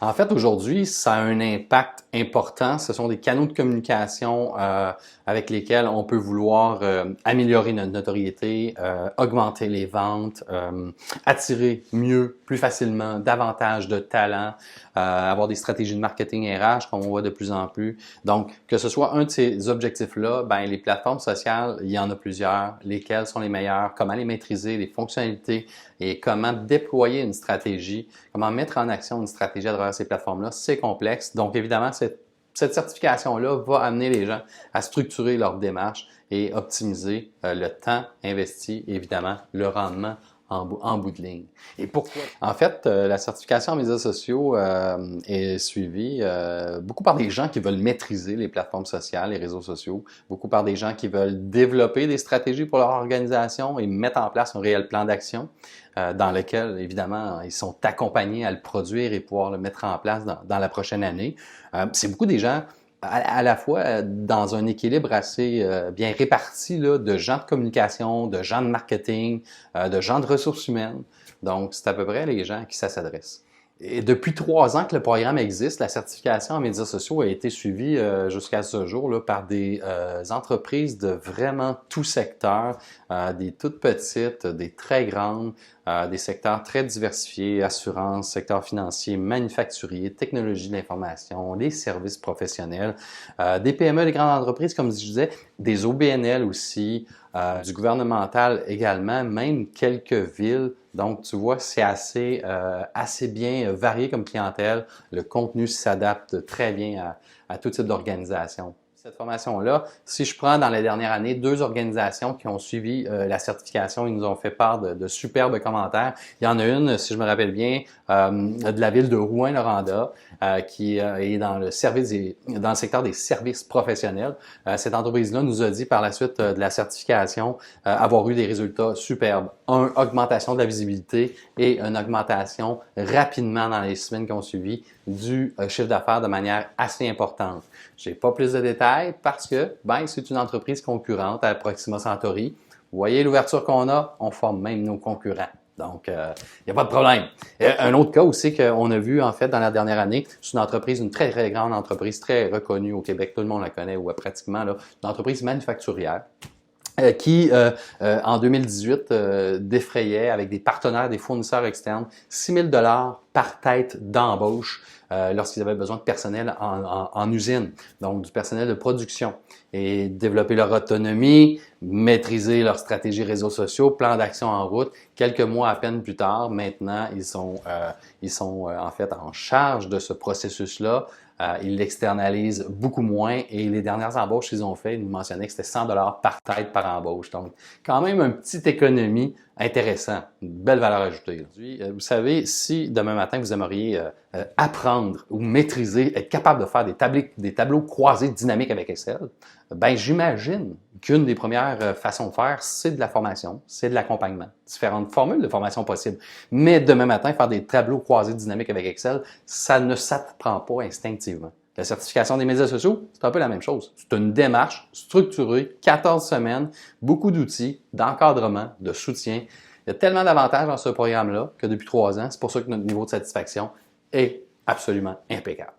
En fait, aujourd'hui, ça a un impact important. Ce sont des canaux de communication avec lesquels on peut vouloir améliorer notre notoriété, augmenter les ventes, attirer mieux, plus facilement, davantage de talents, avoir des stratégies de marketing RH comme on voit de plus en plus. Donc, que ce soit un de ces objectifs-là, ben les plateformes sociales, il y en a plusieurs. Lesquelles sont les meilleures, comment les maîtriser, les fonctionnalités et comment déployer une stratégie, comment mettre en action une stratégie à travers ces plateformes-là, c'est complexe. Donc, évidemment, cette certification-là va amener les gens à structurer leur démarche et optimiser le temps investi, évidemment, le rendement en bout de ligne. Et pourquoi? En fait, la certification en médias sociaux est suivie beaucoup par des gens qui veulent maîtriser les plateformes sociales, les réseaux sociaux, beaucoup par des gens qui veulent développer des stratégies pour leur organisation et mettre en place un réel plan d'action dans lequel, évidemment, ils sont accompagnés à le produire et pouvoir le mettre en place dans la prochaine année. C'est beaucoup des gens à la fois dans un équilibre assez bien réparti là, de gens de communication, de gens de marketing, de gens de ressources humaines. Donc, c'est à peu près les gens à qui ça s'adresse. Et depuis 3 ans que le programme existe, la certification en médias sociaux a été suivie jusqu'à ce jour là, par des entreprises de vraiment tout secteur, des toutes petites, des très grandes, des secteurs très diversifiés, assurance, secteur financier, manufacturier, technologie de l'information, les services professionnels, des PME, des grandes entreprises, comme je disais, des OBNL aussi, du gouvernemental également, même quelques villes. Donc, tu vois, c'est assez bien varié comme clientèle. Le contenu s'adapte très bien à tout type d'organisation. Cette formation-là, si je prends dans les dernières années 2 organisations qui ont suivi la certification, ils nous ont fait part de superbes commentaires. Il y en a une, si je me rappelle bien, de la ville de Rouyn-Noranda, qui est dans le secteur des services professionnels. Cette entreprise-là nous a dit par la suite de la certification avoir eu des résultats superbes. Augmentation de la visibilité et une augmentation rapidement dans les semaines qui ont suivi du chiffre d'affaires de manière assez importante. J'ai pas plus de détails parce que c'est une entreprise concurrente à Proxima Centauri. Vous voyez l'ouverture qu'on a, on forme même nos concurrents. Donc, il n'y a pas de problème. Un autre cas aussi qu'on a vu, en fait, dans la dernière année, c'est une entreprise, une très, très grande entreprise, très reconnue au Québec, tout le monde la connaît, ou pratiquement, là, une entreprise manufacturière qui, en 2018, défrayait avec des partenaires, des fournisseurs externes, 6 000 $ par tête d'embauche lorsqu'ils avaient besoin de personnel en usine, donc du personnel de production. Et développer leur autonomie, maîtriser leur stratégie réseaux sociaux, plan d'action en route. Quelques mois à peine plus tard, maintenant, ils sont en fait en charge de ce processus-là. Ils l'externalisent beaucoup moins et les dernières embauches qu'ils ont fait, ils nous mentionnaient que c'était 100 $ par tête par embauche. Donc, quand même une petite économie intéressante, une belle valeur ajoutée. Vous savez, si demain matin vous aimeriez apprendre ou maîtriser, être capable de faire des tableaux croisés dynamiques avec Excel, j'imagine qu'une des premières façons de faire, c'est de la formation, c'est de l'accompagnement. Différentes formules de formation possibles. Mais demain matin, faire des tableaux croisés dynamiques avec Excel, ça ne s'apprend pas instinctivement. La certification des médias sociaux, c'est un peu la même chose. C'est une démarche structurée, 14 semaines, beaucoup d'outils, d'encadrement, de soutien. Il y a tellement d'avantages dans ce programme-là que depuis 3 ans, c'est pour ça que notre niveau de satisfaction est absolument impeccable.